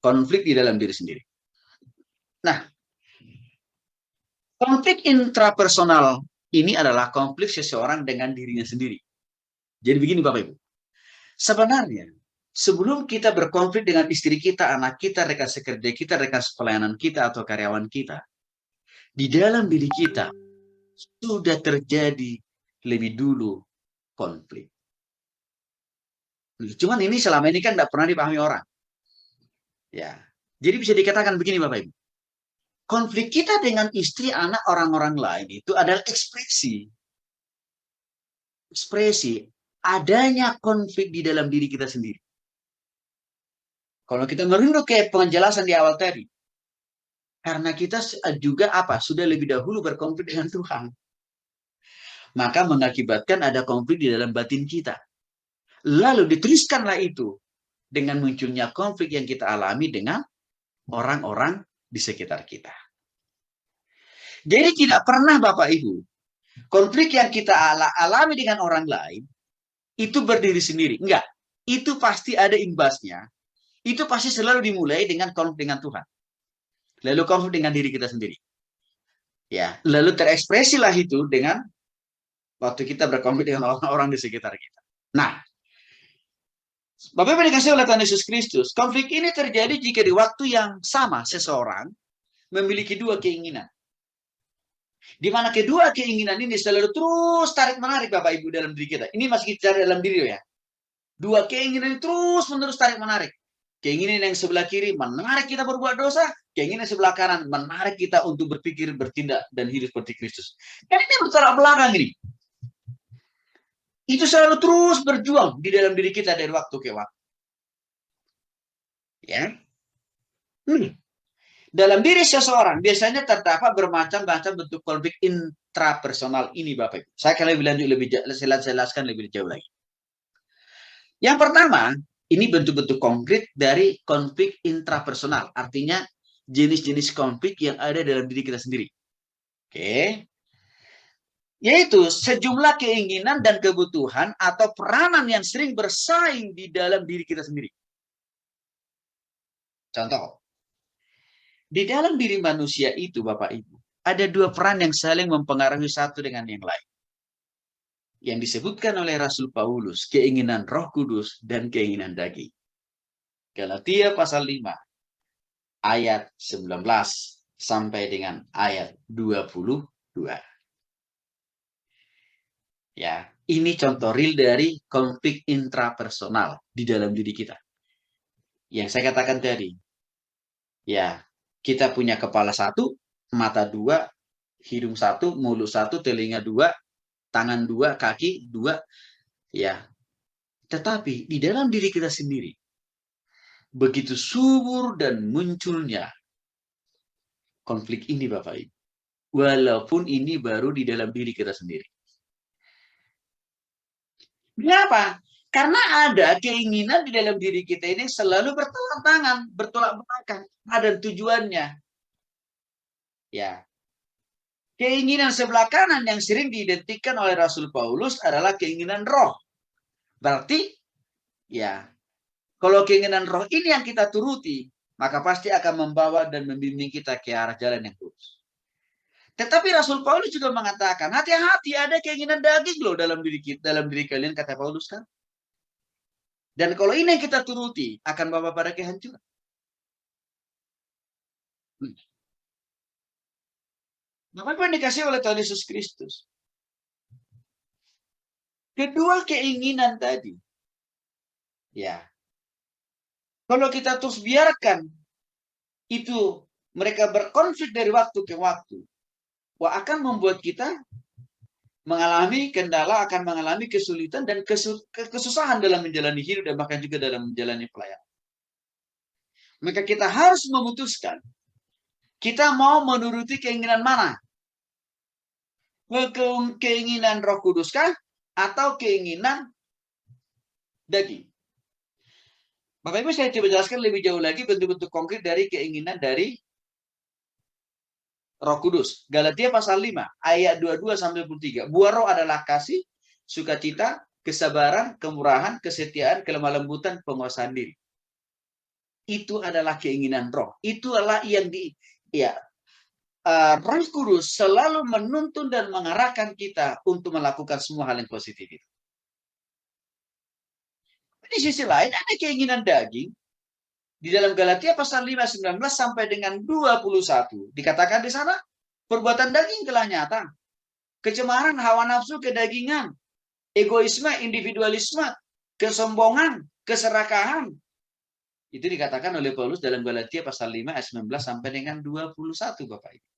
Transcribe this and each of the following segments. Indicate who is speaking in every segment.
Speaker 1: konflik di dalam diri sendiri. Nah, konflik intrapersonal ini adalah konflik seseorang dengan dirinya sendiri. Jadi begini Bapak Ibu, sebenarnya sebelum kita berkonflik dengan istri kita, anak kita, rekan sekerja kita, rekan pelayanan kita, atau karyawan kita, di dalam diri kita sudah terjadi lebih dulu konflik. Cuman ini selama ini kan tidak pernah dipahami orang. Ya, jadi bisa dikatakan begini Bapak Ibu, konflik kita dengan istri, anak, orang-orang lain itu adalah ekspresi adanya konflik di dalam diri kita sendiri. Kalau kita merunut ke penjelasan di awal tadi, karena kita juga sudah lebih dahulu berkonflik dengan Tuhan, maka mengakibatkan ada konflik di dalam batin kita. Lalu diteruskanlah itu dengan munculnya konflik yang kita alami dengan orang-orang di sekitar kita. Jadi tidak pernah Bapak Ibu, konflik yang kita alami dengan orang lain itu berdiri sendiri. Enggak, itu pasti ada imbasnya. Itu pasti selalu dimulai dengan konflik dengan Tuhan. Lalu konflik dengan diri kita sendiri. Ya, lalu terekspresilah itu dengan waktu kita berkonflik dengan orang-orang di sekitar kita. Nah, Bapak Ibu dikasih oleh Tuhan Yesus Kristus, konflik ini terjadi jika di waktu yang sama seseorang memiliki dua keinginan. Di mana kedua keinginan ini selalu terus tarik-menarik Bapak Ibu dalam diri kita. Ini masih kita dalam diri ya. Dua keinginan terus menerus tarik-menarik. Keinginan yang sebelah kiri menarik kita berbuat dosa, keinginan sebelah kanan menarik kita untuk berpikir, bertindak, dan hidup seperti Kristus. Dan ini bertolak belakang ini. Itu selalu terus berjuang di dalam diri kita dari waktu ke waktu. Ya. Dalam diri seseorang biasanya terdapat bermacam-macam bentuk konflik intrapersonal ini Bapak Ibu. Saya akan lebih lanjut, saya jelaskan lebih jauh lagi. Yang pertama, ini bentuk-bentuk konkret dari konflik intrapersonal. Artinya jenis-jenis konflik yang ada dalam diri kita sendiri. Oke. Yaitu sejumlah keinginan dan kebutuhan atau peranan yang sering bersaing di dalam diri kita sendiri. Contoh, di dalam diri manusia itu Bapak Ibu, ada dua peran yang saling mempengaruhi satu dengan yang lain. Yang disebutkan oleh Rasul Paulus, keinginan Roh Kudus dan keinginan daging. Galatia pasal 5, ayat 19 sampai dengan ayat 22. Ya, ini contoh real dari konflik intrapersonal di dalam diri kita. Yang saya katakan tadi, ya, kita punya kepala satu, mata dua, hidung satu, mulut satu, telinga dua, tangan dua, kaki dua, ya. Tetapi di dalam diri kita sendiri, begitu subur dan munculnya konflik ini Bapak Ibu. Walaupun ini baru di dalam diri kita sendiri. Kenapa? Karena ada keinginan di dalam diri kita ini selalu bertolak tangan, bertolak belakang. Ada tujuannya. Ya. Keinginan sebelah kanan yang sering diidentikan oleh Rasul Paulus adalah keinginan roh. Berarti, ya, kalau keinginan roh ini yang kita turuti, maka pasti akan membawa dan membimbing kita ke arah jalan yang lurus. Tetapi Rasul Paulus juga mengatakan, hati-hati ada keinginan daging loh dalam diri kalian, kata Paulus kan. Dan kalau ini yang kita turuti, akan bawa pada kehancuran. Apa yang dikasih oleh Tuhan Yesus Kristus? Kedua keinginan tadi, ya, kalau kita terus biarkan itu mereka berkonflik dari waktu ke waktu, akan membuat kita mengalami kendala, akan mengalami kesulitan dan kesusahan dalam menjalani hidup dan bahkan juga dalam menjalani pelayanan. Maka kita harus memutuskan, kita mau menuruti keinginan mana? Keinginan Roh Kudus kah? Atau keinginan daging? Bapak Ibu, saya coba jelaskan lebih jauh lagi bentuk-bentuk konkret dari keinginan dari Roh Kudus. Galatia pasal 5 ayat 22 sampai 23. Buah roh adalah kasih, sukacita, kesabaran, kemurahan, kesetiaan, kelemah lembutan, penguasaan diri. itu adalah keinginan roh. Itu adalah yang Roh Kudus selalu menuntun dan mengarahkan kita untuk melakukan semua hal yang positif itu. Di sisi lain ada keinginan daging. Di dalam Galatia pasal 5, 19 sampai dengan 21. Dikatakan di sana, perbuatan daging telah nyata. Kecemaran, hawa nafsu, kedagingan, egoisme, individualisme, kesombongan, keserakahan. Itu dikatakan oleh Paulus dalam Galatia pasal 5 ayat 19 sampai dengan 21, Bapak Ibu.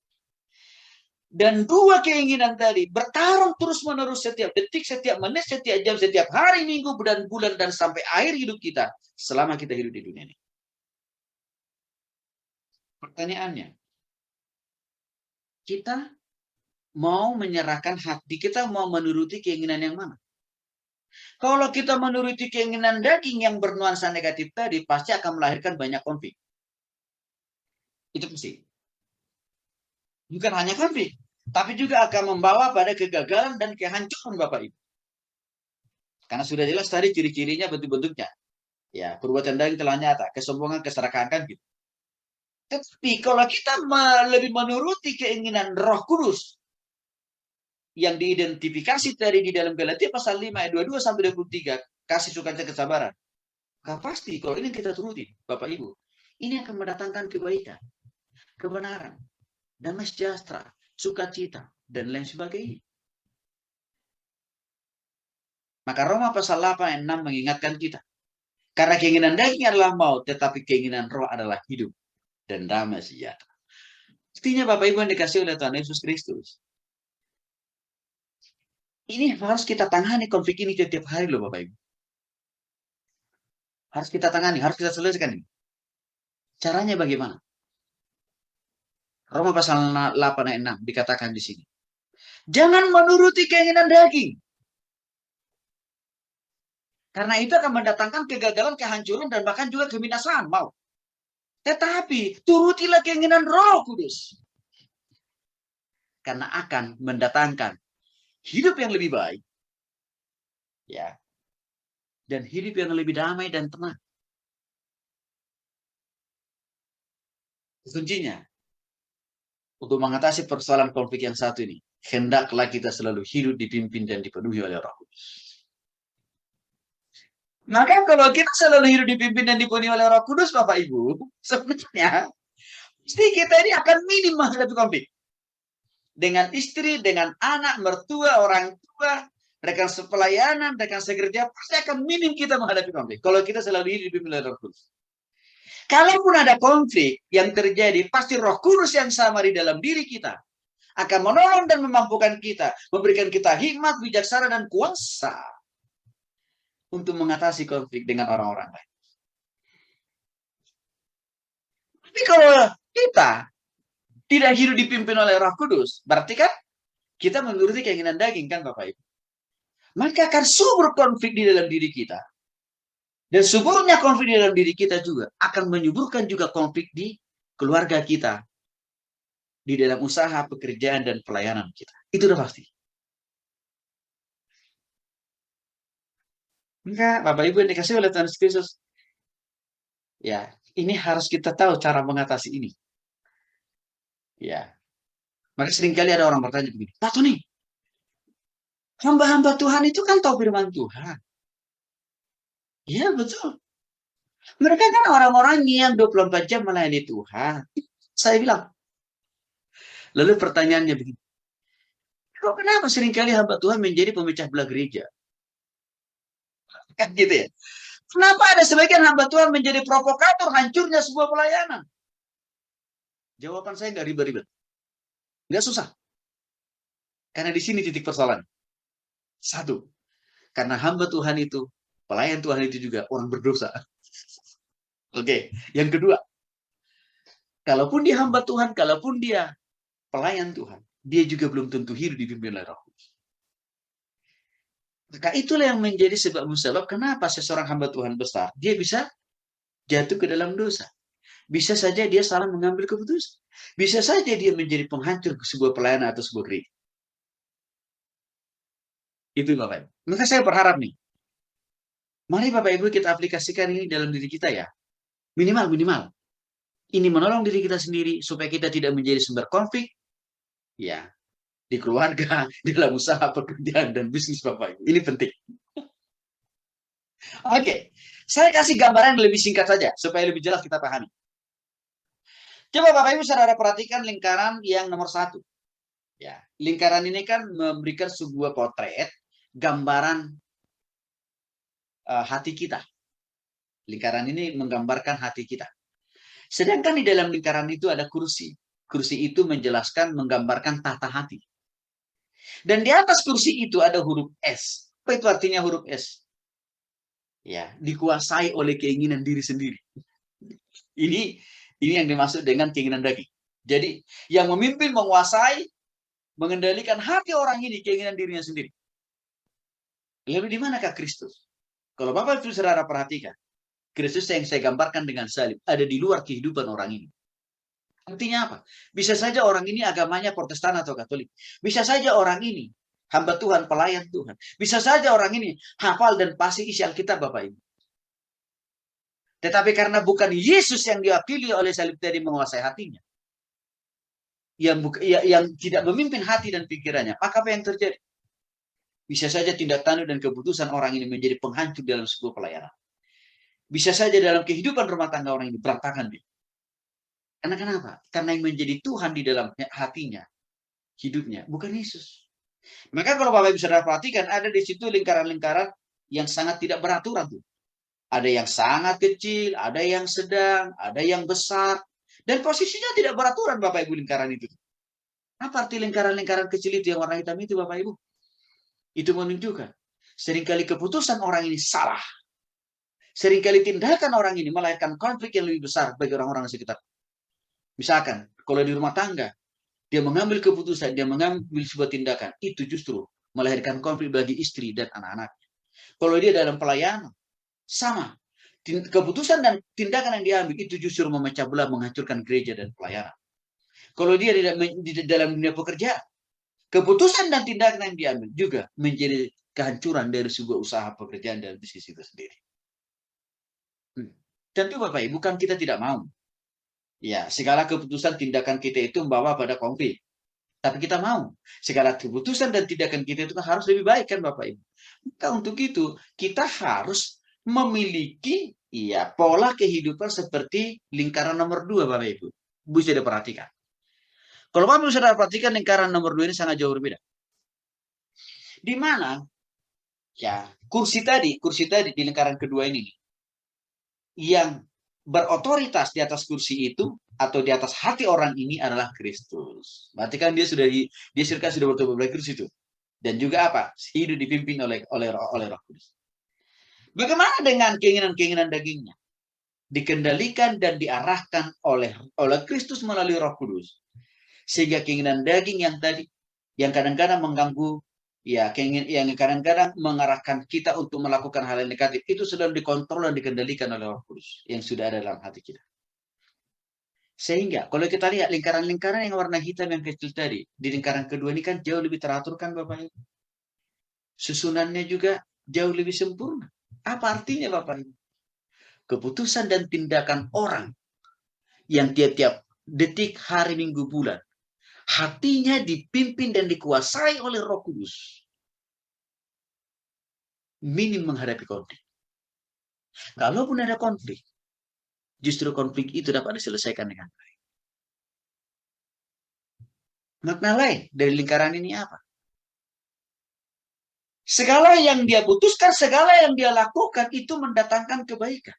Speaker 1: Dan dua keinginan tadi bertarung terus-menerus setiap detik, setiap menit, setiap jam, setiap hari, minggu, dan bulan, dan sampai akhir hidup kita selama kita hidup di dunia ini. Pertanyaannya, kita mau menyerahkan hati, kita mau menuruti keinginan yang mana? Kalau kita menuruti keinginan daging yang bernuansa negatif tadi, pasti akan melahirkan banyak konflik. Itu pasti. Bukan hanya konflik, tapi juga akan membawa pada kegagalan dan kehancuran, Bapak Ibu. Karena sudah jelas tadi ciri-cirinya, bentuk-bentuknya. Ya, perbuatan daging telah nyata, kesombongan, keserakahan, kan gitu. Tetapi kalau kita lebih menuruti keinginan Roh Kudus yang diidentifikasi tadi di dalam Galatia pasal 5 ayat 22 sampai 23, kasih sukacita kesabaran. Gak pasti kalau ini kita turuti, Bapak Ibu. Ini akan mendatangkan kebaikan, kebenaran, damai sejahtera, sukacita, dan lain sebagainya. Maka Roma pasal 8 ayat 6 mengingatkan kita. Karena keinginan daging adalah maut, tetapi keinginan roh adalah hidup dan damai sejahtera. Artinya Bapak Ibu yang dikasih oleh Tuhan Yesus Kristus. Ini harus kita tangani konflik ini setiap hari loh Bapak Ibu. Harus kita tangani, harus kita selesaikan ini. Caranya bagaimana? Roma pasal 8 ayat 6 dikatakan di sini. Jangan menuruti keinginan daging. Karena itu akan mendatangkan kegagalan, kehancuran, dan bahkan juga kebinasaan. Mau. Tetapi turutilah keinginan Roh Kudus. Karena akan mendatangkan hidup yang lebih baik. Ya. Dan hidup yang lebih damai dan tenang. Kuncinya untuk mengatasi persoalan konflik yang satu ini, hendaklah kita selalu hidup dipimpin dan dipenuhi oleh Roh Kudus. Maka kalau kita selalu hidup dipimpin dan dipenuhi oleh Roh Kudus, Bapak Ibu, sebenarnya pasti kita ini akan minim menghadapi konflik. Dengan istri, dengan anak, mertua, orang tua, rekan sepelayanan, rekan sekerja, pasti akan minim kita menghadapi konflik. Kalau kita selalu hidup dipimpin oleh Roh Kudus. Kalaupun ada konflik yang terjadi, pasti Roh Kudus yang sama di dalam diri kita akan menolong dan memampukan kita, memberikan kita hikmat, bijaksana, dan kuasa untuk mengatasi konflik dengan orang-orang lain. Tapi kalau kita tidak hidup dipimpin oleh Roh Kudus, berarti kan kita menuruti keinginan daging, kan Bapak Ibu? Maka akan subur konflik di dalam diri kita. Dan suburnya konflik di dalam diri kita juga akan menyuburkan juga konflik di keluarga kita, di dalam usaha, pekerjaan, dan pelayanan kita. Itu udah pasti. Enggak, Bapak Ibu yang dikasih oleh Tuhan Yesus. Ya, ini harus kita tahu cara mengatasi ini. Ya. Maka seringkali ada orang bertanya begini, Pak Tony, hamba-hamba Tuhan itu kan tahu firman Tuhan. Iya, betul. Mereka kan orang-orang yang 24 jam melayani Tuhan. Saya bilang. Lalu pertanyaannya begini, kenapa seringkali hamba Tuhan menjadi pemecah belah gereja? Kan gitu ya. Kenapa ada sebagian hamba Tuhan menjadi provokator hancurnya sebuah pelayanan? Jawaban saya nggak ribet-ribet. Nggak susah. Karena di sini titik persoalan. Satu, karena hamba Tuhan itu, pelayan Tuhan itu juga orang berdosa. Oke. Yang kedua, kalaupun dia hamba Tuhan, kalaupun dia pelayan Tuhan, dia juga belum tentu hidup dipimpin oleh Roh Kudus. Maka itulah yang menjadi sebab musabab kenapa seseorang hamba Tuhan besar, dia bisa jatuh ke dalam dosa. Bisa saja dia salah mengambil keputusan. Bisa saja dia menjadi penghancur sebuah pelayanan atau sebuah gereja. Itu Bapak Ibu. Maka saya berharap nih, mari Bapak Ibu kita aplikasikan ini dalam diri kita ya. Minimal. Ini menolong diri kita sendiri supaya kita tidak menjadi sumber konflik, ya, di keluarga, dalam usaha, pekerjaan, dan bisnis Bapak Ibu. Ini penting. Oke, saya kasih gambaran yang lebih singkat saja, supaya lebih jelas kita pahami. Coba Bapak Ibu saudara perhatikan lingkaran yang nomor 1. Ya, lingkaran ini kan memberikan sebuah potret, gambaran hati kita. Lingkaran ini menggambarkan hati kita. Sedangkan di dalam lingkaran itu ada kursi. Kursi itu menjelaskan, menggambarkan tata hati. Dan di atas kursi itu ada huruf S. Apa itu artinya huruf S? Ya, dikuasai oleh keinginan diri sendiri. Ini yang dimaksud dengan keinginan daging. Jadi, yang memimpin, menguasai, mengendalikan hati orang ini, keinginan dirinya sendiri. Lalu di manakah Kristus? Kalau Bapak Ibu Saudara perhatikan, Kristus yang saya gambarkan dengan salib ada di luar kehidupan orang ini. Artinya apa? Bisa saja orang ini agamanya Protestan atau Katolik. Bisa saja orang ini hamba Tuhan, pelayan Tuhan. Bisa saja orang ini hafal dan pasti isi Alkitab Bapak Ibu. Tetapi karena bukan Yesus yang diwakili oleh salib tadi menguasai hatinya, yang tidak memimpin hati dan pikirannya, maka apa yang terjadi? Bisa saja tindak tanduk dan keputusan orang ini menjadi penghancur dalam sebuah pelayanan. Bisa saja dalam kehidupan rumah tangga orang ini berantakan. Karena kenapa? Karena yang menjadi Tuhan di dalam hatinya, hidupnya, bukan Yesus. Maka kalau Bapak Ibu Saudara perhatikan, ada di situ lingkaran-lingkaran yang sangat tidak beraturan tuh. Ada yang sangat kecil, ada yang sedang, ada yang besar. Dan posisinya tidak beraturan Bapak Ibu lingkaran itu. Apa arti lingkaran-lingkaran kecil itu yang warna hitam itu Bapak Ibu? Itu menunjukkan seringkali keputusan orang ini salah. Seringkali tindakan orang ini melahirkan konflik yang lebih besar bagi orang-orang di sekitar. Misalkan, kalau di rumah tangga, dia mengambil keputusan, dia mengambil sebuah tindakan, itu justru melahirkan konflik bagi istri dan anak-anak. Kalau dia dalam pelayanan, sama. Keputusan dan tindakan yang diambil itu justru memecah belah, menghancurkan gereja dan pelayanan. Kalau dia di dalam dunia pekerjaan, keputusan dan tindakan yang diambil juga menjadi kehancuran dari sebuah usaha pekerjaan dan bisnis itu sendiri. Tentu Bapak Ibu, bukan kita tidak mau. Ya, segala keputusan tindakan kita itu membawa pada konflik. Tapi kita mau. Segala keputusan dan tindakan kita itu kan harus lebih baik kan Bapak Ibu. Maka untuk itu, kita harus memiliki pola kehidupan seperti lingkaran nomor 2 Bapak Ibu. Bisa diperhatikan. Kalau Bapak Ibu sudah perhatikan lingkaran nomor 2 ini sangat jauh berbeda. Di mana kursi tadi di lingkaran kedua ini yang berotoritas di atas kursi itu atau di atas hati orang ini adalah Kristus. Berarti kan dia sudah bertobat oleh Kristus itu. Dan juga apa? Hidup dipimpin oleh Roh Kudus. Bagaimana dengan keinginan-keinginan dagingnya? Dikendalikan dan diarahkan oleh Kristus melalui Roh Kudus. Sehingga keinginan daging yang tadi yang kadang-kadang mengganggu, yang kadang-kadang mengarahkan kita untuk melakukan hal yang negatif, itu sudah dikontrol dan dikendalikan oleh Roh Kudus yang sudah ada dalam hati kita. Sehingga kalau kita lihat lingkaran-lingkaran yang warna hitam yang kecil tadi, di lingkaran kedua ini kan jauh lebih teratur kan Bapak Ibu. Susunannya juga jauh lebih sempurna. Apa artinya Bapak Ibu? Keputusan dan tindakan orang yang tiap-tiap detik, hari, minggu, bulan, hatinya dipimpin dan dikuasai oleh Roh Kudus. Minim menghadapi konflik. Kalaupun ada konflik, justru konflik itu dapat diselesaikan dengan baik. Makna lain dari lingkaran ini apa? Segala yang dia putuskan, segala yang dia lakukan itu mendatangkan kebaikan.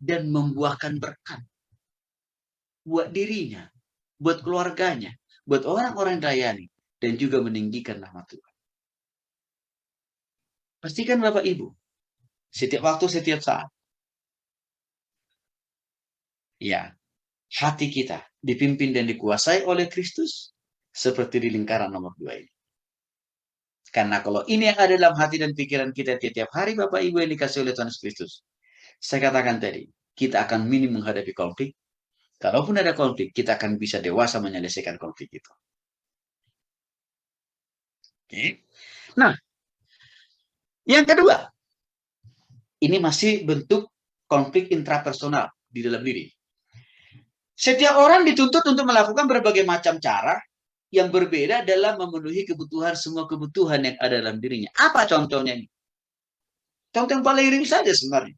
Speaker 1: Dan membuahkan berkat. Buat dirinya, buat keluarganya, buat orang-orang yang dilayani. Dan juga meninggikan nama Tuhan. Pastikan Bapak Ibu, setiap waktu, setiap saat, hati kita dipimpin dan dikuasai oleh Kristus seperti di lingkaran nomor 2 ini. Karena kalau ini yang ada dalam hati dan pikiran kita tiap hari Bapak Ibu yang dikasih oleh Tuhan Kristus, saya katakan tadi, kita akan minim menghadapi konflik. Kalaupun ada konflik, kita akan bisa dewasa menyelesaikan konflik itu. Oke. Nah, yang kedua, ini masih bentuk konflik intrapersonal di dalam diri. Setiap orang dituntut untuk melakukan berbagai macam cara yang berbeda dalam memenuhi kebutuhan, semua kebutuhan yang ada dalam dirinya. Apa contohnya ini? Contoh yang paling ringan saja sebenarnya.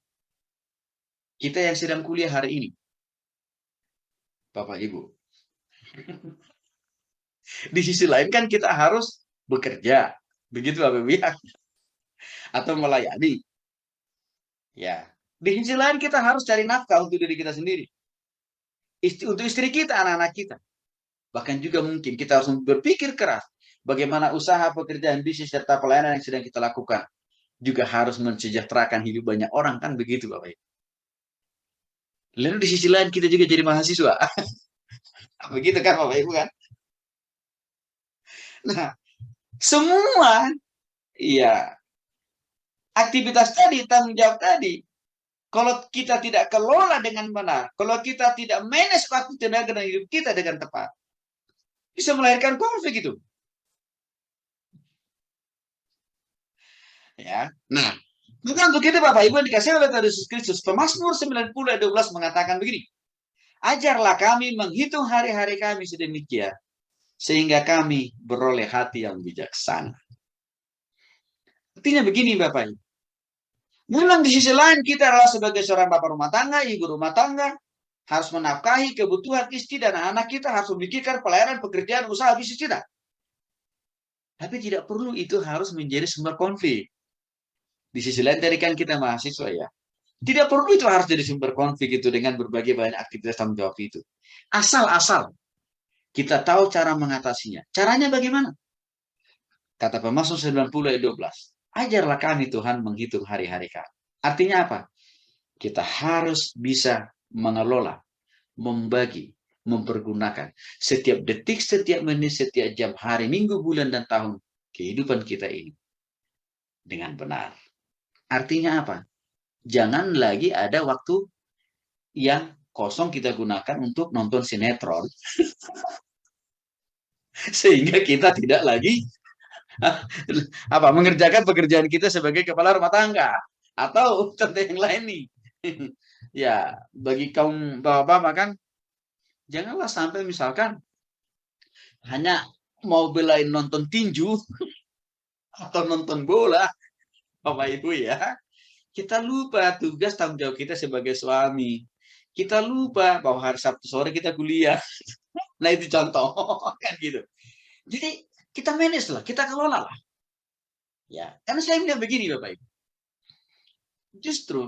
Speaker 1: Kita yang sedang kuliah hari ini, Bapak Ibu. Di sisi lain kan kita harus bekerja, begitu Bapak Ibu ya, atau melayani. Ya, di sisi lain kita harus cari nafkah untuk diri kita sendiri, untuk istri kita, anak-anak kita. Bahkan juga mungkin kita harus berpikir keras bagaimana usaha, pekerjaan, bisnis, serta pelayanan yang sedang kita lakukan juga harus mensejahterakan hidup banyak orang, kan begitu Bapak Ibu. Lalu di sisi lain kita juga jadi mahasiswa. Begitu kan Bapak Ibu kan? Nah, semua ya aktivitas tadi, tanggung jawab tadi, kalau kita tidak kelola dengan benar, kalau kita tidak manage waktu, tenaga, dan hidup kita dengan tepat, bisa melahirkan konflik itu. Ya, nah, maka untuk itu Bapak Ibu yang dikasih oleh Tuhan Yesus Kristus, Pemazmur 90 ayat 12 mengatakan begini, ajarlah kami menghitung hari-hari kami sedemikian, sehingga kami beroleh hati yang bijaksana. Artinya begini Bapak Ibu, memang di sisi lain kita adalah sebagai seorang bapak rumah tangga, ibu rumah tangga, harus menafkahi kebutuhan istri dan anak kita, harus memikirkan pelayanan, pekerjaan, usaha, bisnis kita. Tapi tidak perlu itu harus menjadi sumber konflik. Di sisi lain tadi kan kita mahasiswa ya. Tidak perlu itu harus jadi sumber konflik itu dengan berbagai banyak aktivitas tanggung jawab itu. Asal-asal kita tahu cara mengatasinya. Caranya bagaimana? Kata Pemazmur 90 ayat 12. Ajarlah kami Tuhan menghitung hari-hari kami. Artinya apa? Kita harus bisa mengelola, membagi, mempergunakan setiap detik, setiap menit, setiap jam, hari, minggu, bulan, dan tahun kehidupan kita ini dengan benar. Artinya apa? Jangan lagi ada waktu yang kosong kita gunakan untuk nonton sinetron. Sehingga kita tidak lagi mengerjakan pekerjaan kita sebagai kepala rumah tangga. Atau contoh yang lain nih. Ya, bagi kaum bapak-bapak kan, janganlah sampai misalkan hanya mau belain nonton tinju atau nonton bola, Bapak Ibu ya. Kita lupa tugas tanggung jawab kita sebagai suami. Kita lupa bahwa hari Sabtu sore kita kuliah. Nah itu contoh kan gitu. Jadi kita manage lah, kita kelola lah. Ya, karena saya bilang begini Bapak Ibu. Justru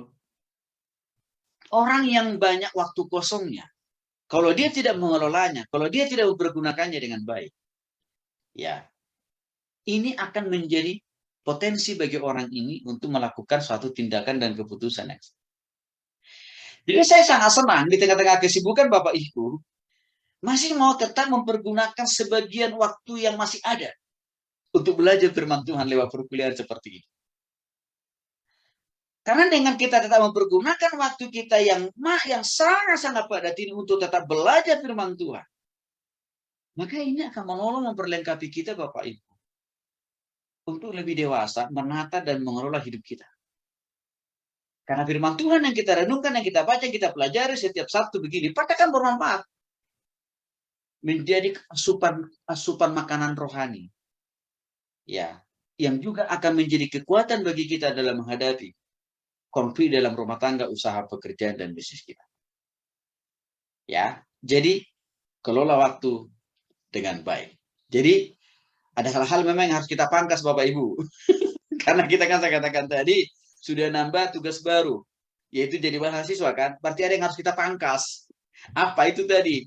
Speaker 1: orang yang banyak waktu kosongnya, kalau dia tidak mengelolanya, kalau dia tidak mempergunakannya dengan baik, ya ini akan menjadi potensi bagi orang ini untuk melakukan suatu tindakan dan keputusan. Jadi saya sangat senang di tengah-tengah kesibukan Bapak Ibu masih mau tetap mempergunakan sebagian waktu yang masih ada untuk belajar firman Tuhan lewat perkuliahan seperti ini. Karena dengan kita tetap mempergunakan waktu kita yang sangat-sangat padat ini untuk tetap belajar firman Tuhan, maka ini akan menolong memperlengkapi kita Bapak Ibu untuk lebih dewasa menata dan mengelola hidup kita. Karena firman Tuhan yang kita renungkan, yang kita baca, yang kita pelajari setiap Sabtu begini, pasti bermanfaat. Menjadi asupan makanan rohani. Ya, yang juga akan menjadi kekuatan bagi kita dalam menghadapi konflik dalam rumah tangga, usaha, pekerjaan, dan bisnis kita. Ya, jadi kelola waktu dengan baik. Jadi ada hal-hal memang yang harus kita pangkas Bapak Ibu. Karena kita kan saya katakan tadi sudah nambah tugas baru, yaitu jadi mahasiswa kan. Berarti ada yang harus kita pangkas. Apa itu tadi?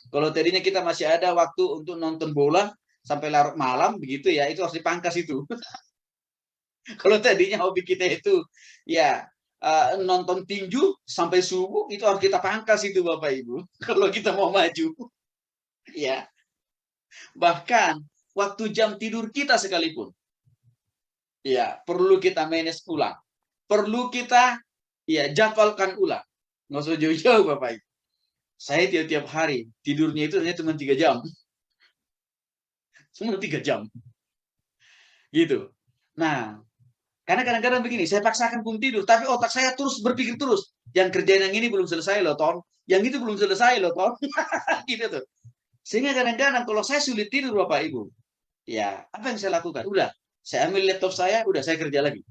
Speaker 1: Kalau tadinya kita masih ada waktu untuk nonton bola sampai larut malam begitu ya, itu harus dipangkas itu. Kalau tadinya hobi kita itu ya nonton tinju sampai subuh, itu harus kita pangkas itu Bapak Ibu. Kalau kita mau maju. Ya. Bahkan waktu jam tidur kita sekalipun. Ya, perlu kita manage ulang. Perlu kita ya jadwalkan ulang. Nggak usah jauh-jauh Bapak Ibu. Saya tiap-tiap hari tidurnya itu hanya cuma 3 jam. Cuma 3 jam. Gitu. Nah, karena kadang-kadang begini, saya paksakan pun tidur, tapi otak saya terus berpikir terus. Yang kerjaan yang ini belum selesai loh, Ton. Yang itu belum selesai loh, Ton. Gitu tuh. Sehingga kadang-kadang kalau saya sulit tidur, Bapak Ibu, ya apa yang saya lakukan? Udah, saya ambil laptop saya, udah saya kerja lagi.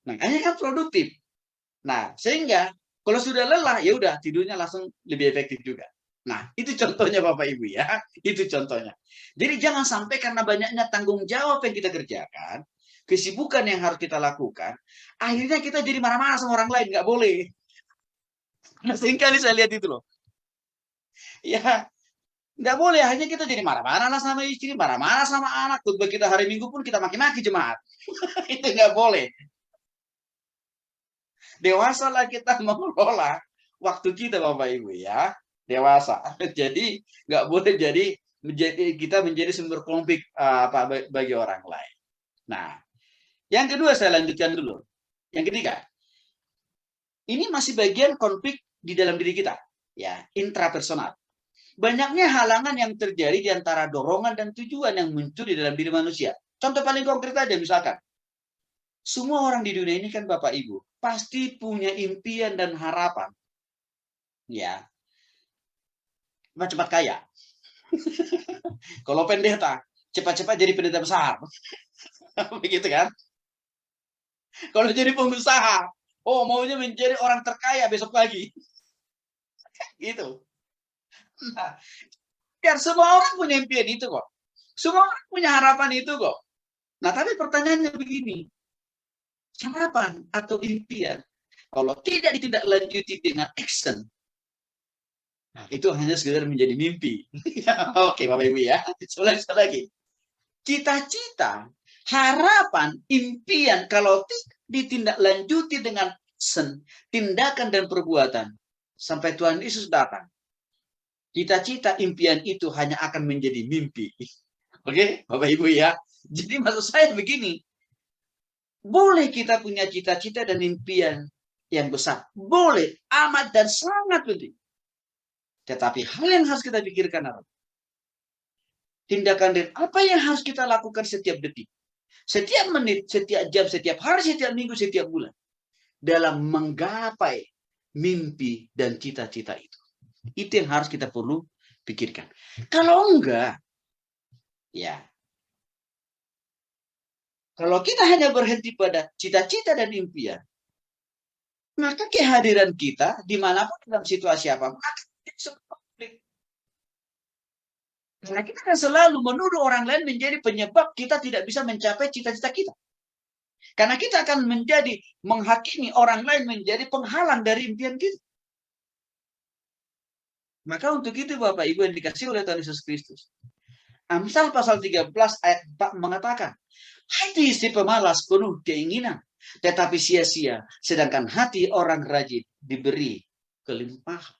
Speaker 1: Nah, ini kan produktif. Nah, sehingga kalau sudah lelah, ya udah tidurnya langsung lebih efektif juga. Nah, itu contohnya Bapak Ibu ya. Itu contohnya. Jadi jangan sampai karena banyaknya tanggung jawab yang kita kerjakan, kesibukan yang harus kita lakukan, akhirnya kita jadi marah-marah sama orang lain. Nggak boleh. Nah, seringkali saya lihat itu loh. Ya, nggak boleh. Hanya kita jadi marah-marah lah sama istri, marah-marah sama anak. Khutbah kita hari Minggu pun kita maki-maki jemaat. Itu nggak boleh. Dewasalah kita mengelola waktu kita, Bapak Ibu ya. Dewasa. Jadi nggak boleh kita menjadi sumber konflik bagi orang lain. Nah, yang kedua saya lanjutkan dulu. Yang ketiga, ini masih bagian konflik di dalam diri kita, ya, intrapersonal. Banyaknya halangan yang terjadi di antara dorongan dan tujuan yang muncul di dalam diri manusia. Contoh paling konkret aja misalkan, semua orang di dunia ini kan Bapak Ibu pasti punya impian dan harapan, ya, cepat kaya. Kalau pendeta, cepat-cepat jadi pendeta besar. Begitu kan? Kalau jadi pengusaha, oh maunya menjadi orang terkaya besok pagi. Gitu. Nah, biar semua orang punya impian itu kok. Semua orang punya harapan itu kok. Nah, tapi pertanyaannya begini. Harapan atau impian, kalau tidak ditindaklanjuti dengan action, nah, itu hanya sekedar menjadi mimpi. Oke, Bapak Ibu ya. Sekali lagi. Cita-cita, harapan, impian, kalau tidak ditindaklanjuti dengan action, tindakan dan perbuatan, sampai Tuhan Yesus datang, cita-cita, impian itu hanya akan menjadi mimpi. Oke, Bapak Ibu ya. Jadi maksud saya begini, boleh kita punya cita-cita dan impian yang besar. Boleh, amat dan sangat penting. Tetapi hal yang harus kita pikirkan adalah tindakan dan apa yang harus kita lakukan setiap detik, setiap menit, setiap jam, setiap hari, setiap minggu, setiap bulan dalam menggapai mimpi dan cita-cita itu. Itu yang harus kita perlu pikirkan. Kalau enggak, ya, kalau kita hanya berhenti pada cita-cita dan impian, maka kehadiran kita dimanapun dalam situasi apapun akan jadi konflik. Karena kita akan selalu menuduh orang lain menjadi penyebab kita tidak bisa mencapai cita-cita kita. Karena kita akan menjadi menghakimi orang lain menjadi penghalang dari impian kita. Maka untuk itu Bapak Ibu yang dikasih oleh Tuhan Yesus Kristus, Amsal pasal 13 ayat 4 mengatakan, hati si pemalas penuh keinginan, tetapi sia-sia, sedangkan hati orang rajin diberi kelimpahan.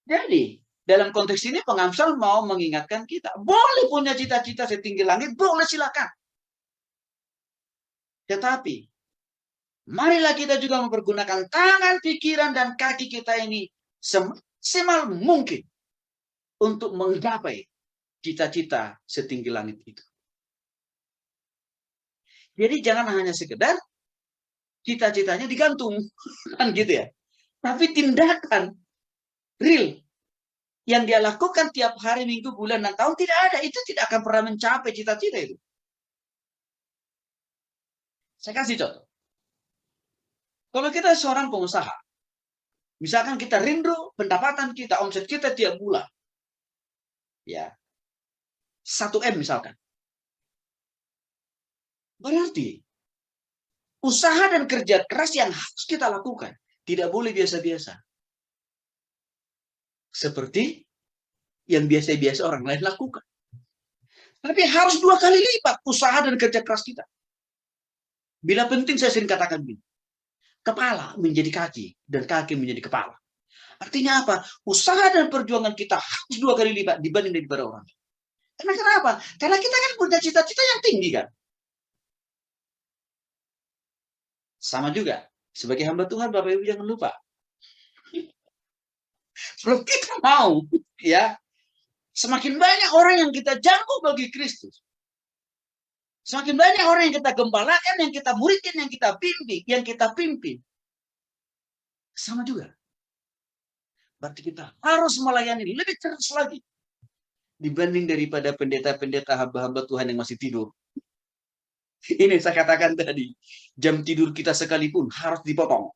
Speaker 1: Jadi, dalam konteks ini pengamsal mau mengingatkan kita, boleh punya cita-cita setinggi langit, boleh silakan. Tetapi, marilah kita juga mempergunakan tangan, pikiran, dan kaki kita ini semaksimal mungkin untuk menggapai cita-cita setinggi langit itu. Jadi jangan hanya sekedar cita-citanya digantung, kan gitu ya. Tapi tindakan real yang dia lakukan tiap hari, minggu, bulan, dan tahun tidak ada. Itu tidak akan pernah mencapai cita-cita itu. Saya kasih contoh. Kalau kita seorang pengusaha, misalkan kita rindu pendapatan kita, omset kita tiap bulan, ya 1M misalkan. Berarti usaha dan kerja keras yang harus kita lakukan tidak boleh biasa-biasa. Seperti yang biasa-biasa orang lain lakukan. Tapi harus 2 kali lipat usaha dan kerja keras kita. Bila penting saya sering katakan begini, kepala menjadi kaki dan kaki menjadi kepala. Artinya apa? Usaha dan perjuangan kita harus 2 kali lipat dibanding daripada orang. Karena kenapa? Karena kita kan punya cita-cita yang tinggi kan. Sama juga sebagai hamba Tuhan, Bapak Ibu jangan lupa. Kalau kita mau, ya, semakin banyak orang yang kita jangkau bagi Kristus, semakin banyak orang yang kita gembalakan, yang kita muridkan, yang kita pimpin, Sama juga. Berarti kita harus melayani lebih keras lagi dibanding daripada pendeta-pendeta hamba-hamba Tuhan yang masih tidur. Ini saya katakan tadi, jam tidur kita sekalipun harus dipotong.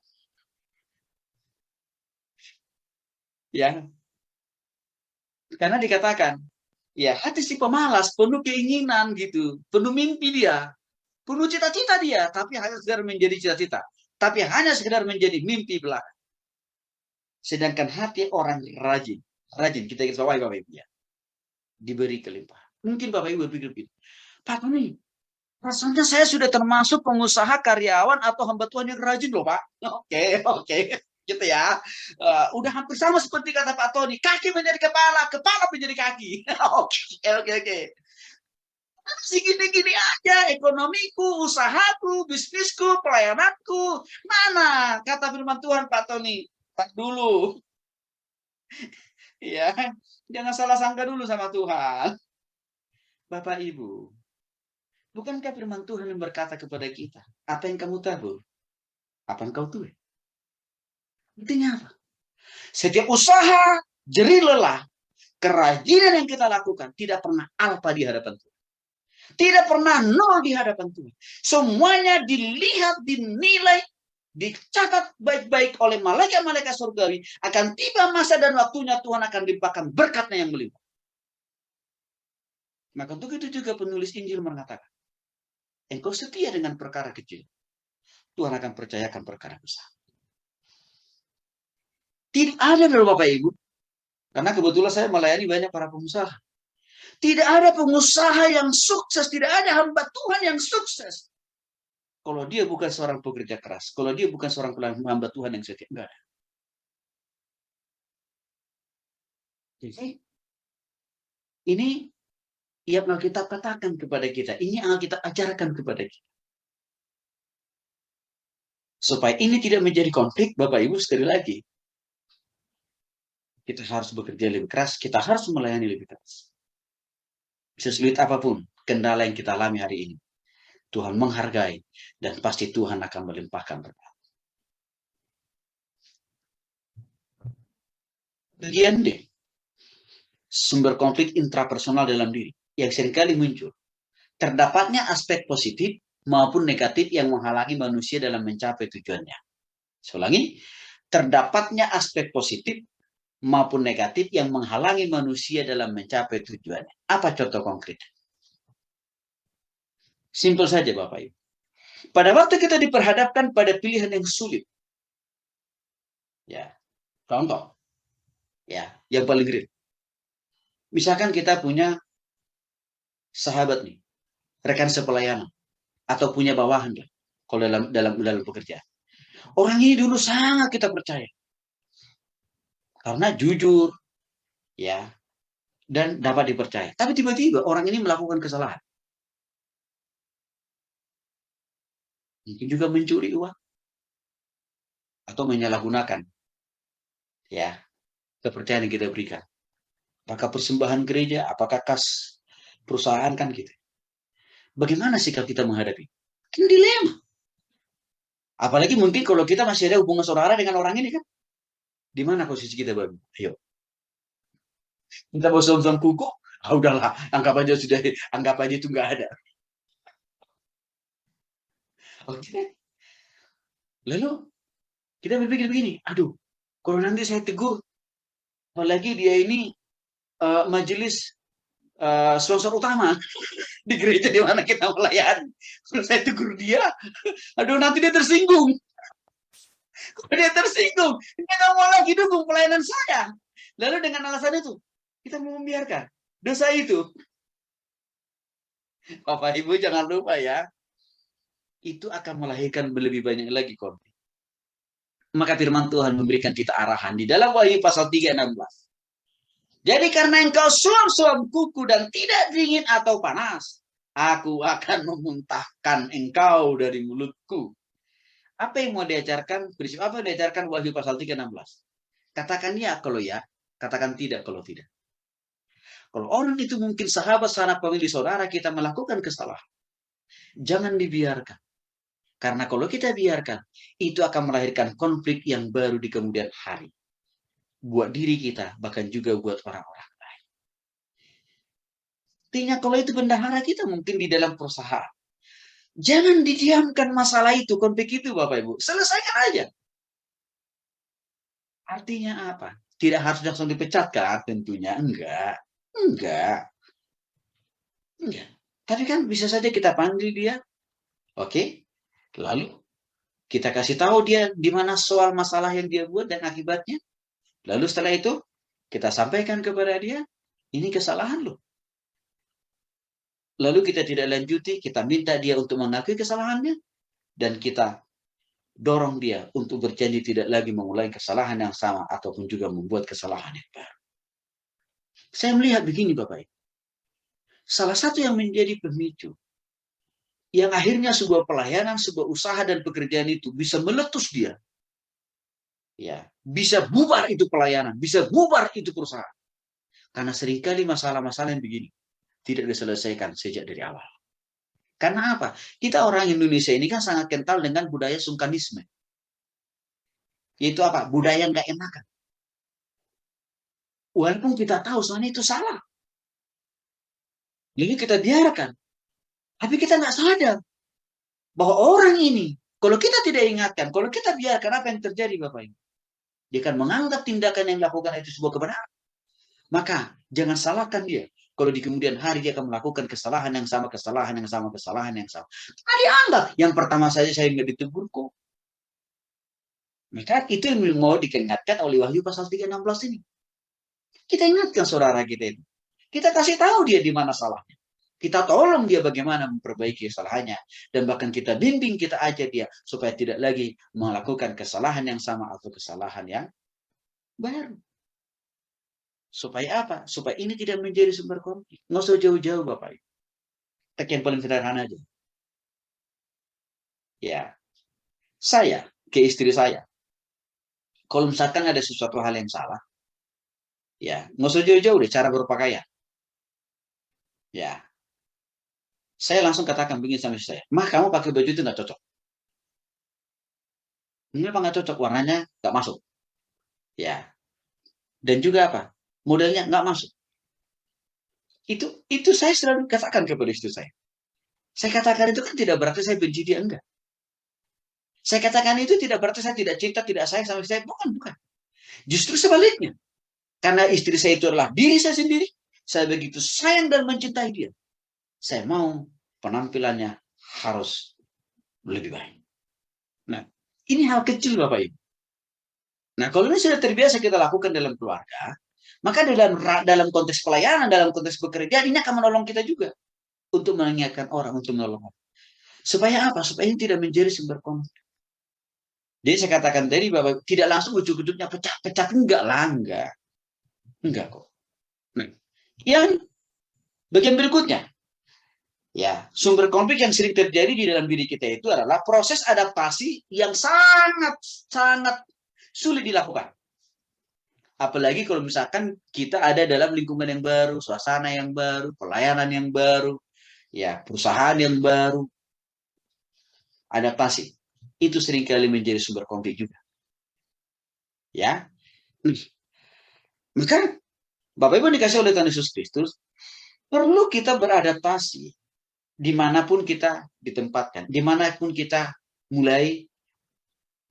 Speaker 1: Ya, karena dikatakan, ya hati si pemalas penuh keinginan gitu, penuh mimpi dia, penuh cita-cita dia, tapi hanya sekedar menjadi cita-cita, tapi hanya sekedar menjadi mimpi belaka. Sedangkan hati orang rajin, kita ingin bawahi Bapak Ibu ya, diberi kelimpahan. Mungkin Bapak Ibu berpikir begini, Pak Tony, rasanya saya sudah termasuk pengusaha, karyawan, atau hamba Tuhan yang rajin loh Pak. Oke. Gitu ya. Udah hampir sama seperti kata Pak Tony, kaki menjadi kepala, kepala menjadi kaki. Oke. Masih gini-gini aja, ekonomiku, usahaku, bisnisku, pelayananku. Mana kata firman Tuhan Pak Tony? Tak dulu. Ya, jangan salah sangka dulu sama Tuhan. Bapak Ibu, bukankah firman Tuhan yang berkata kepada kita, apa yang kamu tabur, apa yang kau tuai? Intinya apa? Setiap usaha, jerih lelah, kerajinan yang kita lakukan tidak pernah alfa di hadapan Tuhan. Tidak pernah nol di hadapan Tuhan. Semuanya dilihat, dinilai, dicatat baik-baik oleh malaikat-malaikat surgawi. Akan tiba masa dan waktunya Tuhan akan limpahkan berkatnya yang melimpah. Maka untuk itu juga penulis Injil mengatakan, engkau setia dengan perkara kecil, Tuhan akan percayakan perkara besar. Tidak ada loh Bapak Ibu, karena kebetulan saya melayani banyak para pengusaha. Tidak ada pengusaha yang sukses, tidak ada hamba Tuhan yang sukses kalau dia bukan seorang pekerja keras, kalau dia bukan seorang hamba Tuhan yang setia. Enggak ada. Jadi ini yang Alkitab katakan kepada kita, ini yang Alkitab ajarkan kepada kita. Supaya ini tidak menjadi konflik, Bapak Ibu, sekali lagi, kita harus bekerja lebih keras, kita harus melayani lebih keras. Sesulit apapun kendala yang kita alami hari ini, Tuhan menghargai, dan pasti Tuhan akan melimpahkan berkat. Bagian D, sumber konflik intrapersonal dalam diri, yang seringkali muncul. Terdapatnya aspek positif maupun negatif yang menghalangi manusia dalam mencapai tujuannya. Saya ulangi, terdapatnya aspek positif maupun negatif yang menghalangi manusia dalam mencapai tujuannya. Apa contoh konkret? Simpel saja Bapak Ibu. Pada waktu kita diperhadapkan pada pilihan yang sulit. Ya, contoh. Ya, yang paling real. Misalkan kita punya sahabat nih, rekan sepelayanan, atau punya bawahan lah, kalau dalam pekerjaan. Orang ini dulu sangat kita percaya. Karena jujur, ya, dan dapat dipercaya. Tapi tiba-tiba orang ini melakukan kesalahan. Mungkin juga mencuri uang. Atau menyalahgunakan, ya, kepercayaan yang kita berikan. Apakah persembahan gereja, apakah kas perusahaan, kan gitu. Bagaimana sikap kita menghadapi? Kan dilema. Apalagi mungkin kalau kita masih ada hubungan saudara dengan orang ini kan. Di mana posisi kita, Bapak? Ayo. Kita mau som-som kuku, udahlah, anggap aja itu nggak ada. Oke. Lalu kita berpikir begini, aduh, kalau nanti saya tegur, apalagi dia ini majelis sponsor utama di gereja di mana kita melayani. Kalau saya tegur dia, aduh nanti dia tersinggung. Kalau dia tersinggung, dia nggak mau lagi dukung pelayanan saya. Lalu dengan alasan itu, kita mau membiarkan dosa itu. Bapak Ibu jangan lupa ya, itu akan melahirkan lebih banyak lagi konflik. Maka firman Tuhan memberikan kita arahan di dalam Wahyu pasal 3:16. Jadi karena engkau suam-suam kuku dan tidak dingin atau panas, aku akan memuntahkan engkau dari mulutku. Apa yang mau diajarkan? Prinsip apa yang diajarkan Wahyu pasal 3:16? Katakan ya kalau ya, katakan tidak kalau tidak. Kalau orang itu mungkin sahabat, sanak famili saudara kita melakukan kesalahan, jangan dibiarkan. Karena kalau kita biarkan, itu akan melahirkan konflik yang baru di kemudian hari. Buat diri kita, bahkan juga buat orang-orang lain. Artinya kalau itu bendahara kita mungkin di dalam perusahaan. Jangan didiamkan masalah itu, konflik itu Bapak Ibu. Selesaikan aja. Artinya apa? Tidak harus langsung dipecatkan tentunya. Enggak. Enggak. Enggak. Tapi kan bisa saja kita panggil dia. Oke. Lalu kita kasih tahu dia di mana soal masalah yang dia buat dan akibatnya. Lalu setelah itu kita sampaikan kepada dia, ini kesalahan loh. Lalu kita tidak lanjuti, kita minta dia untuk mengakui kesalahannya, dan kita dorong dia untuk berjanji tidak lagi mengulangi kesalahan yang sama ataupun juga membuat kesalahan yang baru. Saya melihat begini Bapak Ibu. Salah satu yang menjadi pemicu yang akhirnya sebuah pelayanan, sebuah usaha dan pekerjaan itu bisa meletus dia. Ya, bisa bubar itu pelayanan, bisa bubar itu perusahaan. Karena seringkali masalah-masalah yang begini tidak diselesaikan sejak dari awal. Karena apa? Kita orang Indonesia ini kan sangat kental dengan budaya sungkanisme. Yaitu apa? Budaya nggak enakan. Walaupun kita tahu sebenarnya itu salah. Jadi kita biarkan. Tapi kita nggak sadar bahwa orang ini, kalau kita tidak ingatkan, kalau kita biarkan, apa yang terjadi Bapak Ibu? Dia akan menganggap tindakan yang dilakukan itu sebuah kebenaran. Maka jangan salahkan dia. Kalau di kemudian hari dia akan melakukan kesalahan yang sama, kesalahan yang sama, kesalahan yang sama. Nah, dianggap yang pertama saja saya nggak ditegur kok. Maka itu yang mau diingatkan oleh Wahyu pasal 3:16 ini. Kita ingatkan saudara kita itu. Kita kasih tahu dia di mana salahnya. Kita tolong dia bagaimana memperbaiki kesalahannya. Dan bahkan kita bimbing, kita ajar dia supaya tidak lagi melakukan kesalahan yang sama atau kesalahan yang baru. Supaya apa? Supaya ini tidak menjadi sumber konflik. Nggak usah jauh-jauh Bapak. Tek yang paling sederhana aja. Ya, saya ke istri saya. Kalau misalkan ada sesuatu hal yang salah, ya nggak usah jauh-jauh deh cara berpakaian. Ya, saya langsung katakan begini sama istri saya. Mah, kamu pakai baju itu nggak cocok. Ini apa nggak cocok? Warnanya nggak masuk. Ya, dan juga apa? Modelnya nggak masuk. Itu saya selalu katakan kepada istri saya. Saya katakan itu kan tidak berarti saya benci dia, enggak. Saya katakan itu tidak berarti saya tidak cinta, tidak sayang sama istri saya. Bukan, bukan. Justru sebaliknya. Karena istri saya itu adalah diri saya sendiri. Saya begitu sayang dan mencintai dia. Saya mau penampilannya harus lebih baik. Nah, ini hal kecil Bapak Ibu. Nah, kalau ini sudah terbiasa kita lakukan dalam keluarga, maka dalam konteks pelayanan, dalam konteks pekerjaan, ini akan menolong kita juga. Untuk mengingatkan orang, untuk menolong orang. Supaya apa? Supaya ini tidak menjadi sumber konflik. Jadi saya katakan tadi bahwa tidak langsung ujuk-ujuknya pecah-pecah. Enggak lah, enggak. Enggak kok. Nah, yang bagian berikutnya, ya, sumber konflik yang sering terjadi di dalam diri kita itu adalah proses adaptasi yang sangat sulit dilakukan. Apalagi kalau misalkan kita ada dalam lingkungan yang baru, suasana yang baru, pelayanan yang baru, ya, perusahaan yang baru. Adaptasi itu seringkali menjadi sumber konflik juga. Ya. Maka Bapak Ibu dikasih oleh Tuhan Yesus Kristus, perlu kita beradaptasi dimanapun kita ditempatkan, dimanapun kita mulai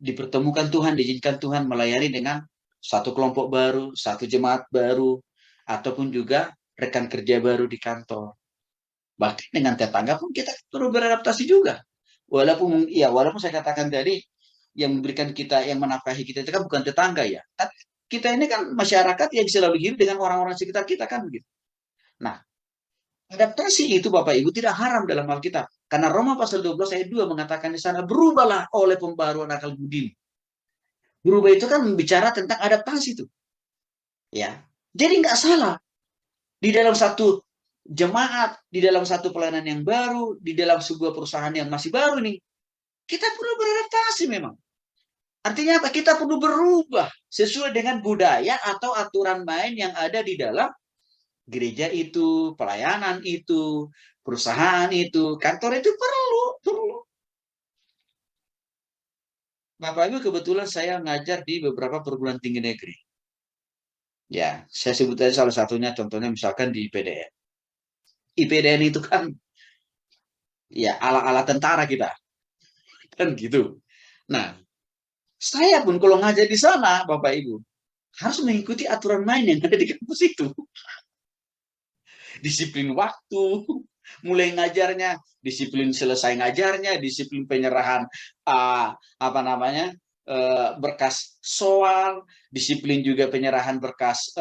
Speaker 1: dipertemukan Tuhan, diizinkan Tuhan melayani dengan satu kelompok baru, satu jemaat baru, ataupun juga rekan kerja baru di kantor. Bahkan dengan tetangga pun kita perlu beradaptasi juga. Walaupun saya katakan tadi, yang memberikan kita, yang menafkahi kita itu kan bukan tetangga ya. Tapi kita ini kan masyarakat yang selalu hidup dengan orang-orang sekitar kita kan begitu. Nah, adaptasi itu Bapak Ibu tidak haram dalam Alkitab. Karena Roma pasal 12 ayat 2 mengatakan di sana, berubahlah oleh pembaruan akal budi. Berubah itu kan bicara tentang adaptasi itu. Ya. Jadi nggak salah. Di dalam satu jemaat, di dalam satu pelayanan yang baru, di dalam sebuah perusahaan yang masih baru nih, kita perlu beradaptasi memang. Artinya apa? Kita perlu berubah sesuai dengan budaya atau aturan main yang ada di dalam gereja itu, pelayanan itu, perusahaan itu, kantor itu perlu. Bapak Ibu, kebetulan saya ngajar di beberapa perguruan tinggi negeri. Ya, saya sebut aja salah satunya, contohnya misalkan di IPDN. IPDN itu kan ya ala-ala tentara kita, kan gitu. Nah, saya pun kalau ngajar di sana, Bapak Ibu, harus mengikuti aturan main yang ada di kampus itu. Disiplin waktu, mulai ngajarnya, disiplin selesai ngajarnya, disiplin penyerahan apa namanya berkas soal, disiplin juga penyerahan berkas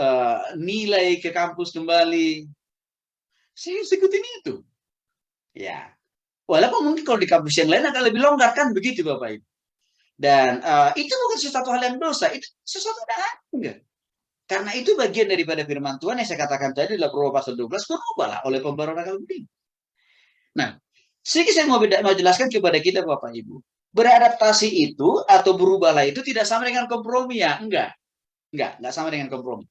Speaker 1: nilai ke kampus kembali. Saya ikutin itu. Ya, walaupun mungkin kalau di kampus yang lain akan lebih longgar kan begitu Bapak Ibu. Dan itu bukan sesuatu hal yang dosa, itu sesuatu yang enggak. Karena itu bagian daripada firman Tuhan yang saya katakan tadi dalam Roma pasal 12, berubahlah oleh pembaruan akal budi. Nah, sedikit saya mau jelaskan kepada kita Bapak Ibu. Beradaptasi itu atau berubahlah itu tidak sama dengan kompromi ya, enggak sama dengan kompromi.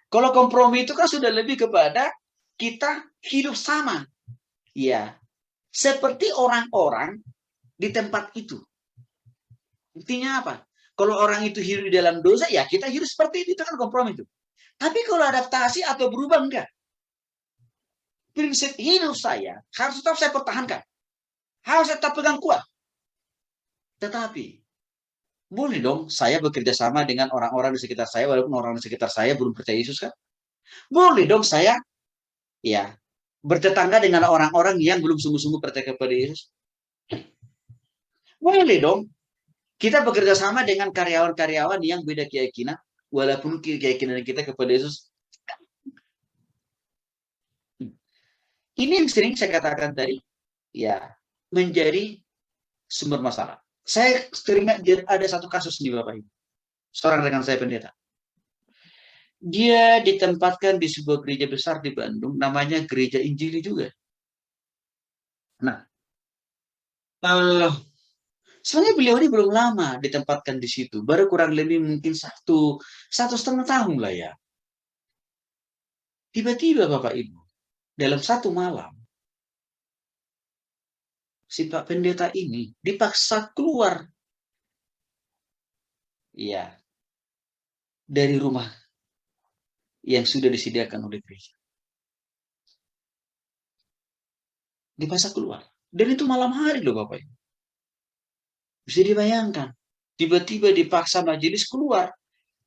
Speaker 1: Kalau kompromi itu kan sudah lebih kepada kita hidup sama. Ya, seperti orang-orang di tempat itu. Intinya apa? Kalau orang itu hidup di dalam dosa, ya kita hidup seperti itu kan kompromi itu. Tapi kalau adaptasi atau berubah, enggak. Prinsip hidup saya harus tetap saya pertahankan. Harus tetap pegang kuat. Tetapi, boleh dong saya bekerja sama dengan orang-orang di sekitar saya, walaupun orang di sekitar saya belum percaya Yesus kan? Boleh dong saya ya bertetangga dengan orang-orang yang belum sungguh-sungguh percaya kepada Yesus. Boleh dong kita bekerja sama dengan karyawan-karyawan yang beda keyakinan, walaupun keyakinan kita kepada Yesus. Ini yang sering saya katakan tadi, ya menjadi sumber masalah. Saya teringat ada satu kasus nih Bapak Ibu. Seorang rekan saya pendeta. Dia ditempatkan di sebuah gereja besar di Bandung, namanya Gereja Injili juga. Nah, sebenarnya beliau ini belum lama ditempatkan di situ, baru kurang lebih mungkin satu setengah tahun lah ya. Tiba-tiba Bapak Ibu, dalam satu malam, si Pak Pendeta ini dipaksa keluar, ya, dari rumah yang sudah disediakan oleh gereja. Dipaksa keluar. Dan itu malam hari loh Bapak Ibu. Bisa dibayangkan, tiba-tiba dipaksa majelis keluar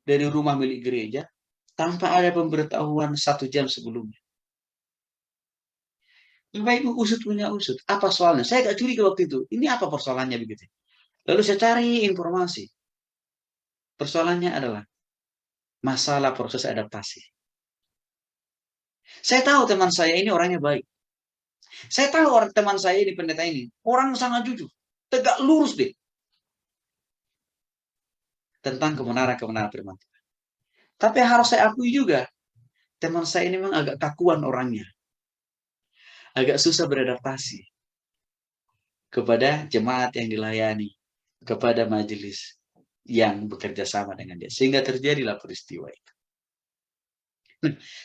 Speaker 1: dari rumah milik gereja tanpa ada pemberitahuan 1 jam sebelumnya. Bapak Ibu usut punya usut. Apa soalnya? Saya gak curiga waktu itu. Ini apa persoalannya begitu? Lalu saya cari informasi. Persoalannya adalah masalah proses adaptasi. Saya tahu teman saya ini orangnya baik. Saya tahu teman saya ini pendeta ini orang sangat jujur, tegak lurus deh tentang kebenaran firman Tuhan. Tapi harus saya akui juga, teman saya ini memang agak kakuan orangnya, agak susah beradaptasi kepada jemaat yang dilayani, kepada majelis yang bekerja sama dengan dia, sehingga terjadilah peristiwa itu.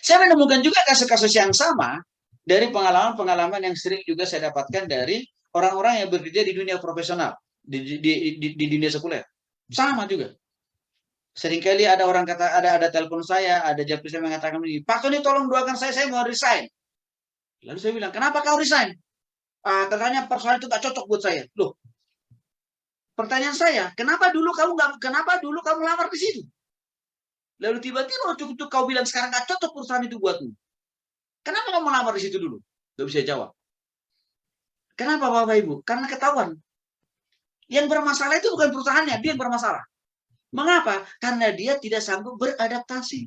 Speaker 1: Saya menemukan juga kasus-kasus yang sama dari pengalaman-pengalaman yang sering juga saya dapatkan dari orang-orang yang bekerja di dunia profesional, di dunia sekuler. Sama juga. Seringkali ada orang kata, ada telepon saya, ada japri saya mengatakan begini, Pak Tony tolong doakan saya mau resign. Lalu saya bilang, kenapa kau resign? Katanya persoalan itu gak cocok buat saya. Loh, pertanyaan saya, kenapa dulu kamu lamar di situ? Lalu tiba-tiba waktu itu kau bilang sekarang gak cocok perusahaan itu buatmu. Kenapa kamu lamar di situ dulu? Gak bisa jawab. Kenapa Bapak Ibu? Karena ketahuan. Yang bermasalah itu bukan perusahaannya, dia yang bermasalah. Mengapa? Karena dia tidak sanggup beradaptasi.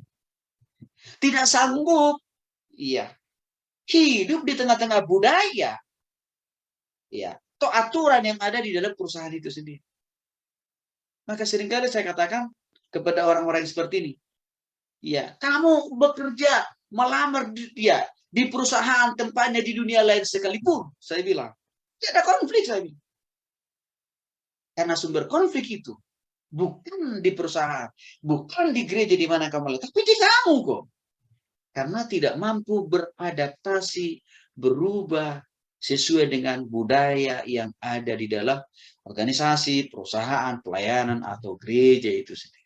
Speaker 1: Tidak sanggup, iya, hidup di tengah-tengah budaya, ya, atau aturan yang ada di dalam perusahaan itu sendiri. Maka seringkali saya katakan kepada orang-orang seperti ini, ya, kamu bekerja, melamar dia di perusahaan tempatnya di dunia lain sekalipun, saya bilang, tidak ada konflik, saya bilang. Karena sumber konflik itu bukan di perusahaan, bukan di gereja di mana kamu lihat, tapi di kamu kok. Karena tidak mampu beradaptasi, berubah, sesuai dengan budaya yang ada di dalam organisasi, perusahaan, pelayanan, atau gereja itu sendiri.